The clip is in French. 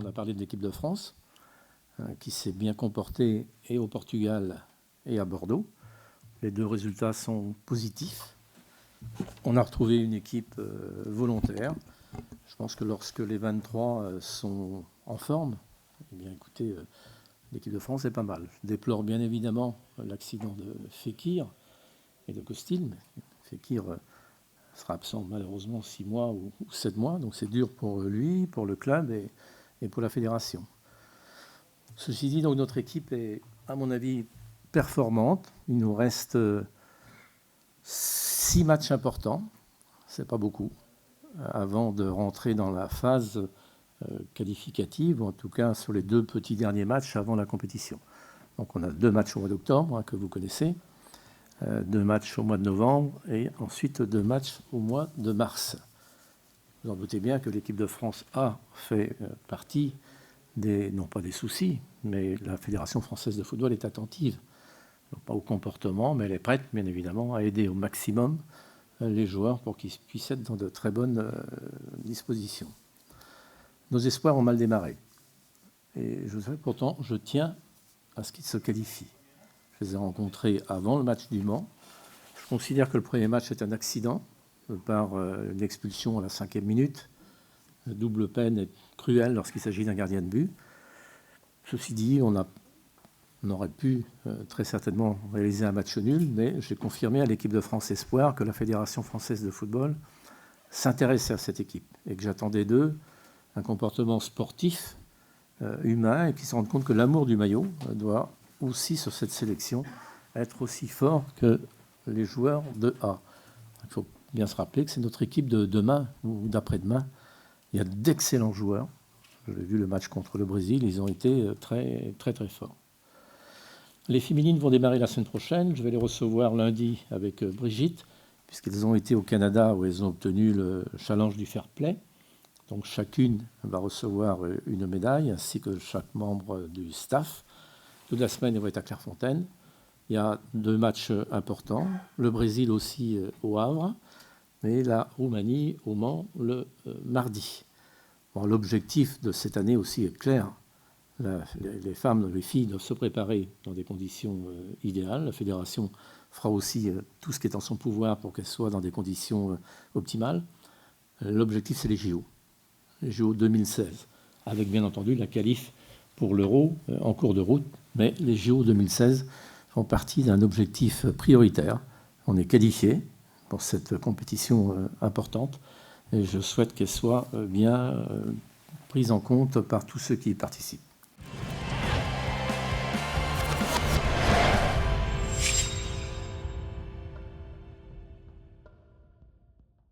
a parlé de l'équipe de France, qui s'est bien comportée et au Portugal et à Bordeaux. Les deux résultats sont positifs. On a retrouvé une équipe volontaire. Je pense que lorsque les 23 sont en forme, eh bien, écoutez, l'équipe de France est pas mal. Je déplore bien évidemment l'accident de Fekir et de Costil. Fekir sera absent malheureusement 6 mois ou 7 mois, donc c'est dur pour lui, pour le club et pour la fédération. Ceci dit, donc, notre équipe est, à mon avis, performante. Il nous reste 6 matchs importants, c'est pas beaucoup, avant de rentrer dans la phase qualificative, ou en tout cas sur les 2 petits derniers matchs avant la compétition. Donc on a 2 matchs au mois d'octobre, que vous connaissez, 2 matchs au mois de novembre et ensuite 2 matchs au mois de mars. Vous en doutez bien que l'équipe de France A fait partie des, non pas des soucis, mais la Fédération française de football est attentive, non pas au comportement, mais elle est prête, bien évidemment, à aider au maximum les joueurs pour qu'ils puissent être dans de très bonnes dispositions. Nos espoirs ont mal démarré. Et pourtant, je tiens à ce qu'ils se qualifient. Je les ai rencontrés avant le match du Mans. Je considère que le premier match est un accident, par une expulsion à la 5e minute. La double peine est cruelle lorsqu'il s'agit d'un gardien de but. Ceci dit, on aurait pu très certainement réaliser un match nul, mais j'ai confirmé à l'équipe de France Espoir que la Fédération française de football s'intéressait à cette équipe et que j'attendais d'eux un comportement sportif, humain, et qu'ils se rendent compte que l'amour du maillot doit aussi, sur cette sélection, être aussi fort que les joueurs de A. Il faut bien se rappeler que c'est notre équipe de demain ou d'après-demain. Il y a d'excellents joueurs. J'ai vu le match contre le Brésil, ils ont été très, très, très forts. Les féminines vont démarrer la semaine prochaine. Je vais les recevoir lundi avec Brigitte, puisqu'elles ont été au Canada où elles ont obtenu le challenge du fair play. Donc chacune va recevoir une médaille, ainsi que chaque membre du staff. Toute la semaine, elles vont être à Clairefontaine. Il y a 2 matchs importants. Le Brésil aussi au Havre, et la Roumanie au Mans le mardi. Bon, l'objectif de cette année aussi est clair. Les femmes, les filles doivent se préparer dans des conditions idéales. La fédération fera aussi tout ce qui est en son pouvoir pour qu'elles soient dans des conditions optimales. L'objectif, c'est les JO. Les JO 2016, avec bien entendu la qualif pour l'Euro en cours de route. Mais les JO 2016 font partie d'un objectif prioritaire. On est qualifié pour cette compétition importante et je souhaite qu'elle soit bien prise en compte par tous ceux qui y participent.